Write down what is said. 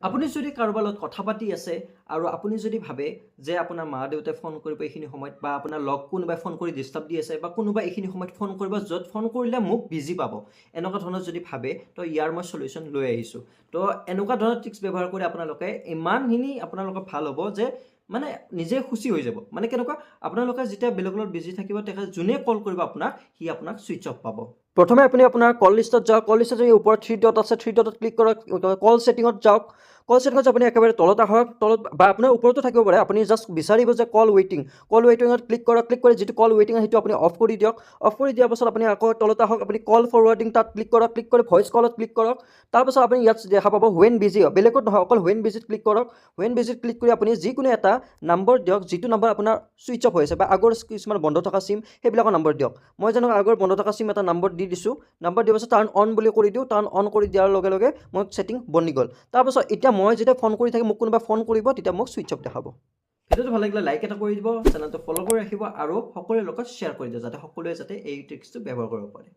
আপুনি যদি কাৰোবাৰ লগত কথা পাতি আছে আৰু আপুনি যদি ভাবে যে আপোনাৰ মা দেউতাই ফোন কৰিব এইখিনি সময়ত বা আপোনাৰ লগ কোনোবাই ফোন কৰি ডিষ্টাৰ্ব দি আছে বা কোনোবাই এইখিনি সময়ত ফোন কৰিব য'ত ফোন কৰিলে মোক বিজি পাব এনেকুৱা ধৰণৰ যদি ভাবে তো ইয়াৰ মই সলিউশ্যন লৈ আহিছোঁ তো এনেকুৱা ধৰণৰ ট্ৰিক্স ব্যৱহাৰ কৰি আপোনালোকে ইমানখিনি আপোনালোকৰ ভাল হ'ব যে মানে নিজে খুচি হৈ যাব মানে কেনেকুৱা আপোনালোকে যেতিয়া বেলেগৰ লগত বিজি থাকিব তেখেত যোনে কল কৰিব আপোনাক সি আপোনাক ছুইচ অফ পাব প্ৰথমে আপুনি আপোনাৰ কল লিষ্টত যাওক কল লিষ্টত যদি ওপৰত 3 ডট আছে 3 ডটত ক্লিক কৰক কল ছেটিঙত যাওক কল ছেটিঙত আপুনি একেবাৰে তলত আহক তলত বা আপোনাৰ ওপৰতো থাকিব পাৰে আপুনি জাষ্ট বিচাৰিব যে কল ৱেইটিঙত ক্লিক কৰক ক্লিক কৰি যিটো কল ৱেইটিং সেইটো আপুনি অফ কৰি দিয়ক অফ কৰি দিয়াৰ পাছত আপুনি আকৌ তলত আহক আপুনি কল ফৰৱাৰ্ডিং তাত ক্লিক কৰি ভইচ কলত ক্লিক কৰক তাৰপাছত আপুনি ইয়াত দেখা পাব হুৱেন বিজি বেলেগত নহয় অকল হুৱেন বিজিত ক্লিক কৰক হুৱেন বিজিত ক্লিক কৰি আপুনি যিকোনো এটা নম্বৰ দিয়ক যিটো নম্বৰ আপোনাৰ ছুইচ অফ হৈ আছে বা আগৰ কিছুমান বন্ধ থকা চিম সেইবিলাকৰ নম্বৰ দিয়ক মই যেনেকৈ আগৰ বন্ধ থকা চিম এটা নম্বৰ দি দিছোঁ নম্বৰ দিয়াৰ পাছত টাৰ্ণ অন বুলি কৰি দিওঁ টাৰ্ণ অন কৰি দিয়াৰ লগে লগে মই ছেটিং বনি গ'ল তাৰপাছত এতিয়া মই যেতিয়া ফোন কৰি থাকি মোক কোনোবা ফোন কৰিব তেতিয়া মোক ছুইচ অফ দেখাব ভিডিঅ'টো ভাল লাগিলে লাইক এটা কৰি দিব চেনেলটো ফ'ল' কৰি ৰাখিব আৰু সকলোৰে লগত শ্বেয়াৰ কৰি দিব যাতে সকলোৱে যাতে এই ট্ৰিক্সটো ব্যৱহাৰ কৰিব পাৰে